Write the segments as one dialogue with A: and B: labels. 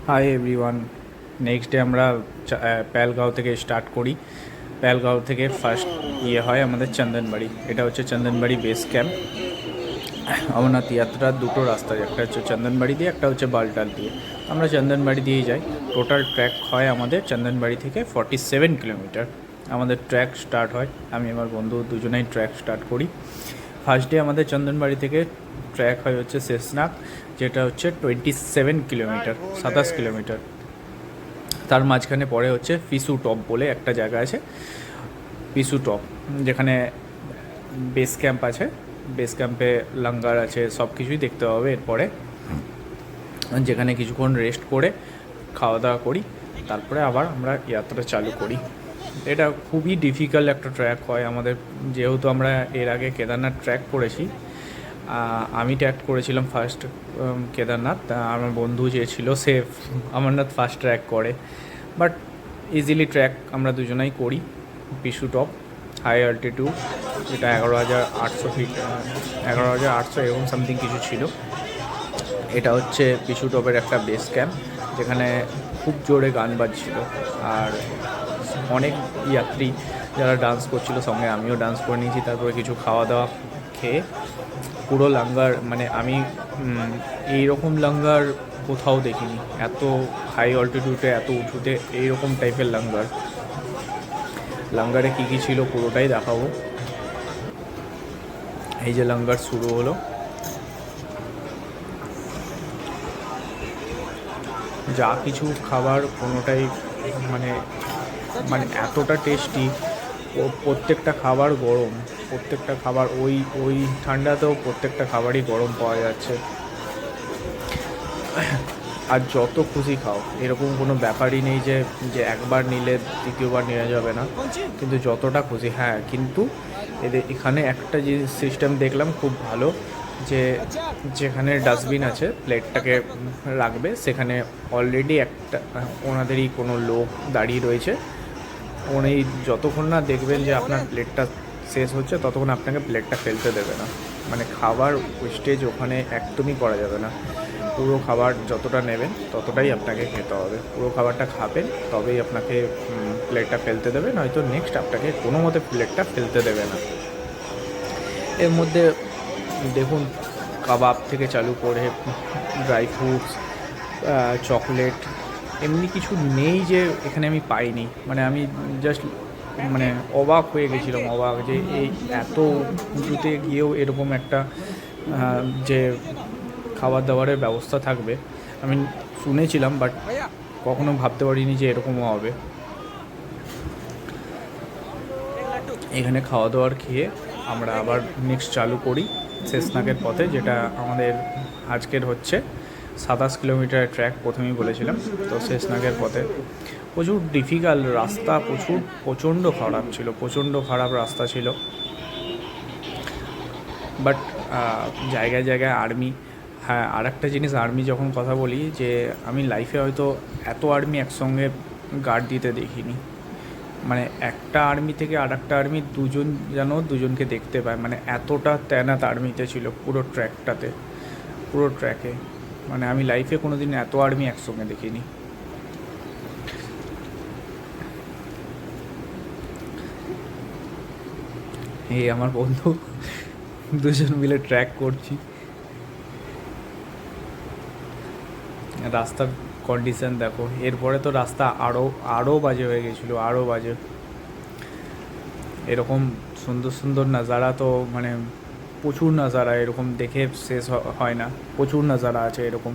A: Hi everyone. Next day আমরা প্যালগাঁও থেকে start করি। প্যালগাঁও থেকে ফার্স্ট হয় আমাদের চন্দনবাড়ি। এটা হচ্ছে চন্দনবাড়ি বেস ক্যাম্প। অমরনাথ যাত্রার দুটো রাস্তা, একটা হচ্ছে চন্দনবাড়ি দিয়ে, একটা হচ্ছে বালটাল দিয়ে। আমরা চন্দনবাড়ি দিয়েই যাই। টোটাল ট্র্যাক হয় আমাদের চন্দনবাড়ি থেকে 47 কিলোমিটার। আমাদের ট্র্যাক স্টার্ট হয়, আমি আমার বন্ধু দুজনেই ট্র্যাক স্টার্ট করি। ফার্স্ট ডে আমাদের চন্দনবাড়ি থেকে ট্র্যাক হয় হচ্ছে শেষনাগ, যেটা হচ্ছে 27 কিলোমিটার, 27 কিলোমিটার। তার মাঝখানে পড়ে হচ্ছে পিসু টপ বলে একটা জায়গা আছে, পিসু টপ, যেখানে বেস ক্যাম্প আছে। বেস ক্যাম্পে লাঙ্গার আছে, সব কিছুই দেখতে হবে। এরপরে যেখানে কিছুক্ষণ রেস্ট করে খাওয়া দাওয়া করি, তারপরে আবার আমরা যাত্রা চালু করি। এটা খুবই ডিফিকাল্ট একটা ট্র্যাক হয় আমাদের, যেহেতু আমরা এর আগে কেদারনাথ ট্র্যাক করেছি। আমি ট্র্যাক করেছিলাম ফার্স্ট কেদারনাথ, আমার বন্ধু যে ছিল সে অমরনাথ ফার্স্ট ট্র্যাক করে। বাট ইজিলি ট্র্যাক আমরা দুজনাই করি। পিসু টপ হাই অল্টিটিউড, যেটা 11,800 ফিট, 11,800 এরকম সামথিং কিছু ছিল। এটা হচ্ছে পিসু টপের একটা বেস ক্যাম্প, যেখানে খুব জোরে গান বাজছিল আর অনেক যাত্রী যারা ডান্স করছিল, সঙ্গে আমিও ডান্স করে নিয়েছি। তারপরে কিছু খাওয়া দাওয়া খেয়ে পুরো লাঙ্গার, মানে আমি এইরকম লাঙ্গার কোথাও দেখিনি, এত হাই অল্টিটিউডে, এত উঁচুতে এইরকম টাইপের লাঙ্গার। লাঙ্গারে কী কী ছিল পুরোটাই দেখাবো। এই যে লাঙ্গার শুরু হলো, যা কিছু খাবার কোনোটাই মানে মানে এতটা টেস্টি। প্রত্যেকটা খাবার গরম, প্রত্যেকটা খাবার ওই ওই ঠান্ডাতেও প্রত্যেকটা খাবারই গরম পাওয়া যাচ্ছে। আর যত খুশি খাও, এরকম কোনো ব্যাপারই নেই যে যে একবার নিলে দ্বিতীয়বার নেওয়া যাবে না, কিন্তু যতটা খুশি। হ্যাঁ, কিন্তু এদের এখানে একটা যে সিস্টেম দেখলাম খুব ভালো, যে যেখানে ডাস্টবিন আছে প্লেটটাকে রাখবে, সেখানে অলরেডি একটা ওনাদেরই কোনো লোক দাঁড়িয়ে রয়েছে। উনি যতক্ষণ না দেখবেন যে আপনার প্লেটটা শেষ হচ্ছে, ততক্ষণ আপনাকে প্লেটটা ফেলতে দেবে না। মানে খাবার ওয়েস্টেজ ওখানে একদমই করা যাবে না। পুরো খাবার যতটা নেবেন ততটাই আপনাকে খেতে হবে। পুরো খাবারটা খাবেন তবেই আপনাকে প্লেটটা ফেলতে দেবে, নয়তো নেক্সট আপনাকে কোনো মতে প্লেটটা ফেলতে দেবে না। এর মধ্যে দেখুন, কাবাব থেকে চালু করে ড্রাই ফ্রুটস, চকলেট, এমনি কিছু নেই যে এখানে আমি পাইনি। মানে আমি জাস্ট মানে অবাক হয়ে গেছিলাম, অবাক যে এই এত উঁচুতে গিয়েও এরকম একটা যে খাবার দাবারের ব্যবস্থা থাকবে আমি শুনেছিলাম, বাট কখনো ভাবতে পারিনি যে এরকমও হবে। এখানে খাওয়া দাওয়ার খেয়ে আমরা আবার নেক্সট চালু করি শেষনাগের পথে, যেটা আমাদের আজকের হচ্ছে 27 কিলোমিটারের ট্র্যাক। প্রথমেই বলেছিলাম তো, শেষনাগের পথে প্রচুর ডিফিকাল্ট রাস্তা, প্রচণ্ড খারাপ ছিল, প্রচণ্ড খারাপ রাস্তা ছিল। বাট জায়গায় জায়গায় আর্মি। হ্যাঁ, আর একটা জিনিস, আর্মি যখন কথা বলি, যে আমি লাইফে হয়তো এত আর্মি একসঙ্গে গার্ড দিতে দেখিনি। মানে একটা আর্মি থেকে আর একটা আর্মি দুজন যেন দুজনকে দেখতে পায়, মানে এতটা তেনাত আর্মিতে ছিল পুরো ট্র্যাকটাতে, পুরো ট্র্যাকে। মানে আমি লাইফে কোনো দিন এত আর্মি একসঙ্গে দেখিনি। এই আমার বন্ধু, দুজন মিলে ট্র্যাক করছি। রাস্তার কন্ডিশন দেখো, এরপরে তো রাস্তা আরও আরও বাজে হয়ে গেছিলো, আরও বাজে। এরকম সুন্দর সুন্দর নাজারা তো মানে প্রচুর নাজারা, এরকম দেখে শেষ হয় না। প্রচুর নাজারা আছে এরকম।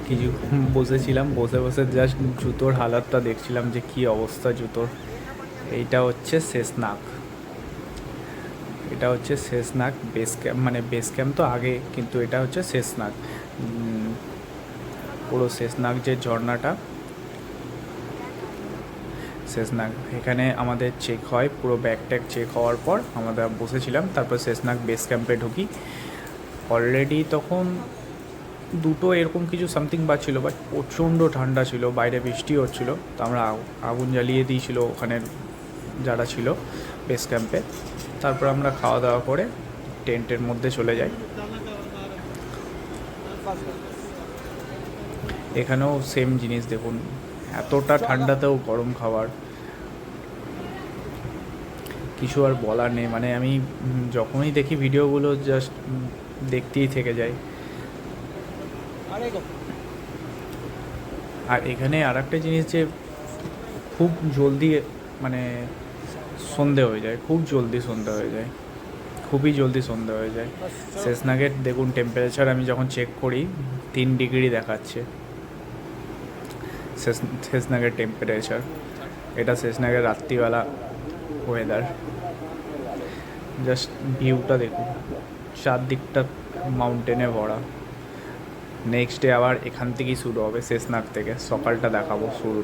A: কিছু বসেছিলাম, বসে বসে জাস্ট জুতোর হালাতটা দেখছিলাম যে কী অবস্থা জুতোর। এইটা হচ্ছে শেষনাগ, এটা হচ্ছে শেষনাগ বেস ক্যাম্প। মানে বেস ক্যাম্প তো আগে, কিন্তু এটা হচ্ছে শেষনাগ। পুরো শেষনাগ যে ঝর্ণাটা, শেষনাগ, এখানে আমাদের চেক হয়, পুরো ব্যাগ ট্যাগ চেক হওয়ার পর আমরা বসেছিলাম। তারপর শেষনাগ বেস ক্যাম্পে ঢুকি। অলরেডি তখন দুটো এরকম কিছু সামথিং বাজছিল, বাট প্রচণ্ড ঠান্ডা ছিল, বাইরে বৃষ্টি হচ্ছিলো। তো আমরা আগুন জ্বালিয়ে দিয়েছিল ওখানের যারা ছিল, বেস ক্যাম্পে। তারপর আমরা খাওয়া দাওয়া করে টেন্টের মধ্যে চলে যাই। এখানেও সেম জিনিস দেখুন, এতটা ঠান্ডাতেও গরম খাবার, কিছু আর বলার নেই। মানে আমি যখনই দেখি ভিডিওগুলো জাস্ট দেখতেই থেকে যাই। আর এখানে আর একটা জিনিস যে খুব জলদি মানে সন্ধে হয়ে যায়, খুব জলদি সন্ধে হয়ে যায়, খুবই জলদি সন্ধে হয়ে যায়। শেষনাগের দেখুন টেম্পারেচার আমি যখন চেক করি 3 ডিগ্রি দেখাচ্ছে শেষনাগের টেম্পারেচার। এটা শেষনাগের রাত্রিবেলা ওয়েদার। জাস্ট ভিউটা দেখুন, চারদিকটা মাউন্টেনে ভরা। নেক্সট ডে আবার এখান থেকেই শুরু হবে, শেষনাগ থেকে। সকালটা দেখাবো শুরুটা।